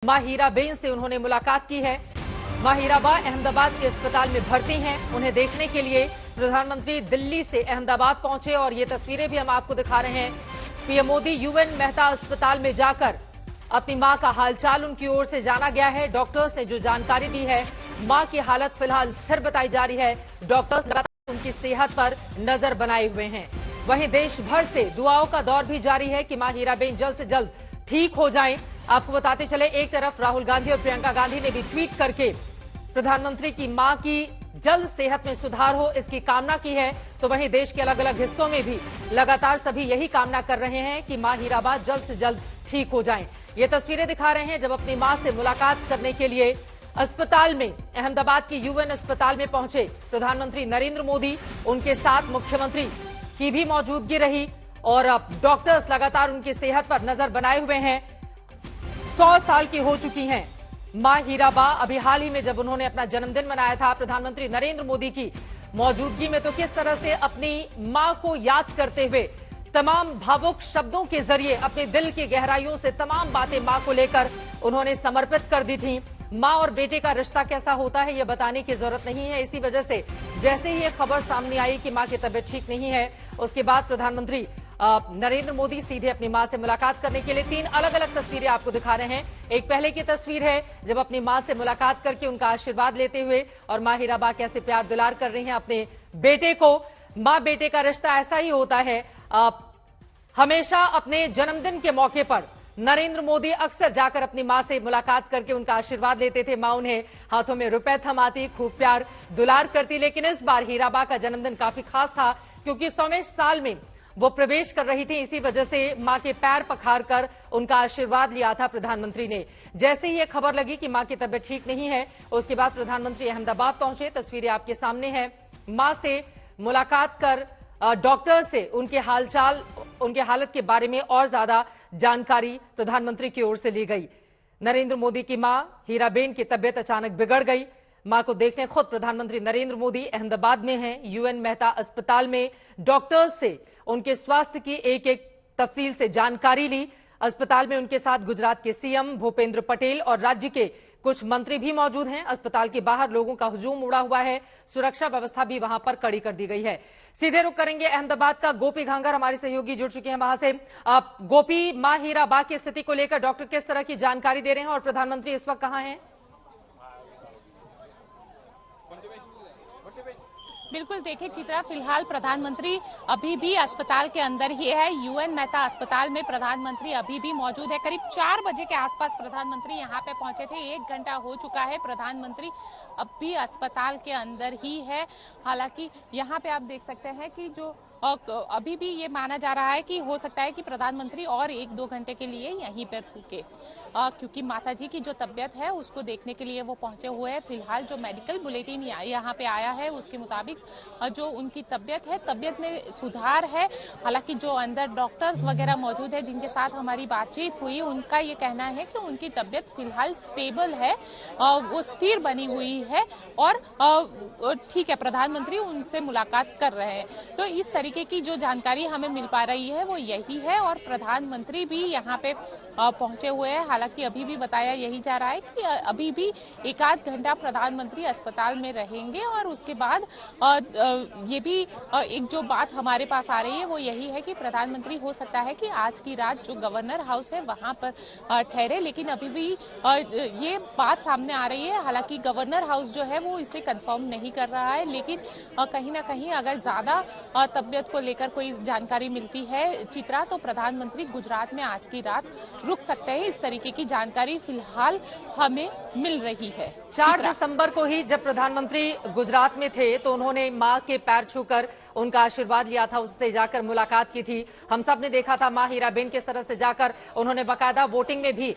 मां हीराबेन से उन्होंने मुलाकात की है। मां हीराबा अहमदाबाद के अस्पताल में भर्ती हैं। उन्हें देखने के लिए प्रधानमंत्री दिल्ली से अहमदाबाद पहुंचे और ये तस्वीरें भी हम आपको दिखा रहे हैं। पीएम मोदी यूएन मेहता अस्पताल में जाकर अपनी मां का हालचाल उनकी ओर से जाना गया है। डॉक्टर्स ने जो जानकारी दी है, मां की हालत फिलहाल स्थिर बताई जा रही है। डॉक्टर्स लगातार उनकी सेहत पर नजर बनाए हुए हैं। वहीं देश भर से दुआओं का दौर भी जारी है कि मां हीराबेन जल्द से जल्द ठीक हो जाएं। आपको बताते चले, एक तरफ राहुल गांधी और प्रियंका गांधी ने भी ट्वीट करके प्रधानमंत्री की मां की जल्द सेहत में सुधार हो इसकी कामना की है, तो वहीं देश के अलग अलग हिस्सों में भी लगातार सभी यही कामना कर रहे हैं कि मां हीराबा जल्द से जल्द ठीक हो जाएं। ये तस्वीरें दिखा रहे हैं जब अपनी मां से मुलाकात करने के लिए अस्पताल में, अहमदाबाद के यूएन अस्पताल में पहुंचे प्रधानमंत्री नरेंद्र मोदी। उनके साथ मुख्यमंत्री की भी मौजूदगी रही और अब डॉक्टर्स लगातार उनकी सेहत पर नजर बनाए हुए हैं। 100 साल की हो चुकी हैं मां हीराबा। अभी हाल ही में जब उन्होंने अपना जन्मदिन मनाया था, प्रधानमंत्री नरेंद्र मोदी की मौजूदगी में, तो किस तरह से अपनी मां को याद करते हुए तमाम भावुक शब्दों के जरिए अपने दिल की गहराइयों से तमाम बातें मां को लेकर उन्होंने समर्पित कर दी थी। मां और बेटे का रिश्ता कैसा होता है ये बताने की जरूरत नहीं है। इसी वजह से जैसे ही ये खबर सामने आई कि मां की तबीयत ठीक नहीं है, उसके बाद प्रधानमंत्री नरेंद्र मोदी सीधे अपनी मां से मुलाकात करने के लिए 3 अलग अलग तस्वीरें आपको दिखा रहे हैं। एक पहले की तस्वीर है जब अपनी मां से मुलाकात करके उनका आशीर्वाद लेते हुए, और मां हीराबा कैसे प्यार दुलार कर रही हैं अपने बेटे को। मां बेटे का रिश्ता ऐसा ही होता है। हमेशा अपने जन्मदिन के मौके पर नरेंद्र मोदी अक्सर जाकर अपनी मां से मुलाकात करके उनका आशीर्वाद लेते थे। मां उन्हें हाथों में रुपए थमाती, खूब प्यार दुलार करती। लेकिन इस बार हीराबा का जन्मदिन काफी खास था क्योंकि 100वें साल में वो प्रवेश कर रही थी। इसी वजह से मां के पैर पखार कर उनका आशीर्वाद लिया था प्रधानमंत्री ने। जैसे ही ये खबर लगी कि मां की तबीयत ठीक नहीं है, उसके बाद प्रधानमंत्री अहमदाबाद पहुंचे। तस्वीरें आपके सामने हैं। मां से मुलाकात कर डॉक्टर से उनके हालचाल, उनके हालत के बारे में और ज्यादा जानकारी प्रधानमंत्री की ओर से ली गई। नरेंद्र मोदी की मां हीराबेन की तबीयत अचानक बिगड़ गई। मां को देखने खुद प्रधानमंत्री नरेंद्र मोदी अहमदाबाद में हैं, यूएन मेहता अस्पताल में। डॉक्टर्स से उनके स्वास्थ्य की एक एक तफसील से जानकारी ली। अस्पताल में उनके साथ गुजरात के सीएम भूपेंद्र पटेल और राज्य के कुछ मंत्री भी मौजूद हैं। अस्पताल के बाहर लोगों का हुजूम उड़ा हुआ है। सुरक्षा व्यवस्था भी वहां पर कड़ी कर दी गई है। सीधे रुख करेंगे अहमदाबाद का। गोपी घांगर हमारे सहयोगी जुड़ चुके हैं वहां से। गोपी, मां हीराबा की स्थिति को लेकर डॉक्टर किस तरह की जानकारी दे रहे हैं और प्रधानमंत्री इस वक्त कहां हैं? बिल्कुल, देखिए चित्रा, फिलहाल प्रधानमंत्री अभी भी अस्पताल के अंदर ही है। यूएन मेहता अस्पताल में प्रधानमंत्री अभी भी मौजूद है। करीब 4 बजे के आसपास प्रधानमंत्री यहां पे पहुंचे थे। 1 घंटा हो चुका है, प्रधानमंत्री अब भी अस्पताल के अंदर ही है। हालांकि यहां पे आप देख सकते हैं कि जो अभी भी ये माना जा रहा है कि हो सकता है कि प्रधानमंत्री और 1-2 घंटे के लिए यहीं पर रुके, क्योंकि माताजी की जो तबीयत है उसको देखने के लिए वो पहुंचे हुए हैं। फिलहाल जो मेडिकल बुलेटिन यहाँ पे आया है उसके मुताबिक जो उनकी तबीयत है, तबीयत में सुधार है। हालांकि जो अंदर डॉक्टर्स वगैरह मौजूद है जिनके साथ हमारी बातचीत हुई, उनका ये कहना है कि उनकी तबीयत फिलहाल स्टेबल है, वो स्थिर बनी हुई है और ठीक है, प्रधानमंत्री उनसे मुलाकात कर रहे हैं। तो इस तरीके की जो जानकारी हमें मिल पा रही है वो यही है और प्रधानमंत्री भी यहाँ पे पहुंचे हुए हैं। हालांकि अभी भी बताया यही जा रहा है कि अभी भी 1-8 घंटा प्रधानमंत्री अस्पताल में रहेंगे और उसके बाद ये भी एक जो बात हमारे पास आ रही है वो यही है कि प्रधानमंत्री हो सकता है कि आज की रात जो गवर्नर हाउस है वहां पर ठहरे, लेकिन अभी भी ये बात सामने आ रही है। हालांकि गवर्नर हाउस जो है वो इसे कंफर्म नहीं कर रहा है, लेकिन कहीं ना कहीं अगर ज्यादा तबियत को लेकर कोई जानकारी मिलती है चित्रा, तो प्रधानमंत्री गुजरात में आज की रात रुक सकते हैं। इस तरीके की जानकारी फिलहाल हमें मिल रही है। 4 दिसंबर को ही जब प्रधानमंत्री गुजरात में थे तो उन्होंने मां के पैर छूकर उनका आशीर्वाद लिया था, उससे जाकर मुलाकात की थी। हम सब ने देखा था मां हीराबेन के तरफ से जाकर उन्होंने बाकायदा वोटिंग में भी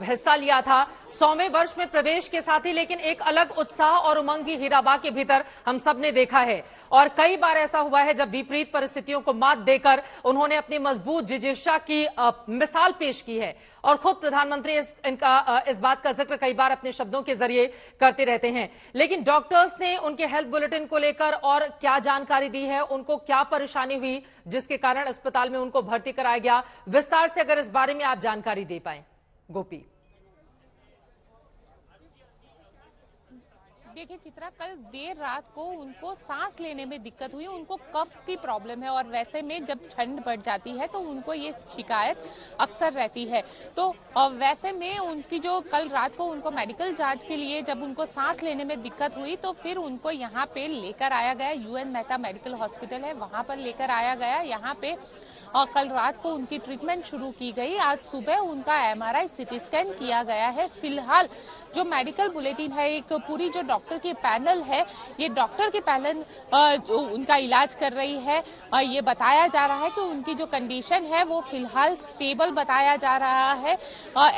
हिस्सा लिया था। 100वें वर्ष में प्रवेश के साथ ही लेकिन एक अलग उत्साह और उमंग की हीराबा के भीतर हम सब ने देखा है और कई बार ऐसा हुआ है जब विपरीत परिस्थितियों को मात देकर उन्होंने अपनी मजबूत जिजीशा की मिसाल पेश की है और खुद प्रधानमंत्री इस बात का जिक्र कई बार अपने शब्दों के जरिए करते रहते हैं। लेकिन डॉक्टर्स ने उनके हेल्थ बुलेटिन को लेकर और क्या जानकारी दी है, उनको क्या परेशानी हुई जिसके कारण अस्पताल में उनको भर्ती कराया गया, विस्तार से अगर इस बारे में आप जानकारी दे पाए गोपी। देखिए चित्रा, कल देर रात को उनको सांस लेने में दिक्कत हुई, उनको कफ की प्रॉब्लम है और वैसे में जब ठंड बढ़ जाती है तो उनको ये शिकायत अक्सर रहती है। तो वैसे में उनकी जो कल रात को उनको मेडिकल जांच के लिए जब उनको सांस लेने में दिक्कत हुई तो फिर उनको यहाँ पे लेकर आया गया, यूएन मेहता मेडिकल हॉस्पिटल है वहां पर लेकर आया गया। यहाँ पे कल रात को उनकी ट्रीटमेंट शुरू की गई। आज सुबह उनका एमआरआई सीटी स्कैन किया गया है। फिलहाल जो मेडिकल बुलेटिन है, एक पूरी जो डॉक्टर की पैनल है, ये डॉक्टर की पैनल जो उनका इलाज कर रही है, ये बताया जा रहा है कि उनकी जो कंडीशन है वो फिलहाल स्टेबल बताया जा रहा है।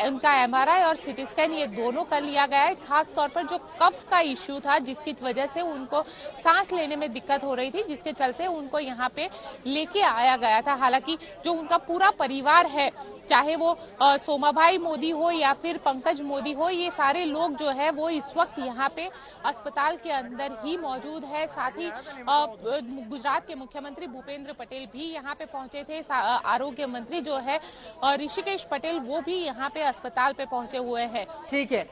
उनका एमआरआई और सीटी स्कैन ये दोनों कर लिया गया है। खास तौर पर जो कफ का इश्यू था जिसकी वजह से उनको सांस लेने में दिक्कत हो रही थी, जिसके चलते उनको यहाँ पे लेके आया गया था। हालांकि जो उनका पूरा परिवार है, चाहे वो सोमाभाई मोदी हो या फिर पंकज मोदी हो, ये सारे लोग जो है वो इस वक्त यहाँ पे अस्पताल के अंदर ही मौजूद है। साथ ही गुजरात के मुख्यमंत्री भूपेंद्र पटेल भी यहाँ पे पहुंचे थे। आरोग्य मंत्री जो है ऋषिकेश पटेल वो भी यहाँ पे अस्पताल पे पहुंचे हुए हैं। ठीक है।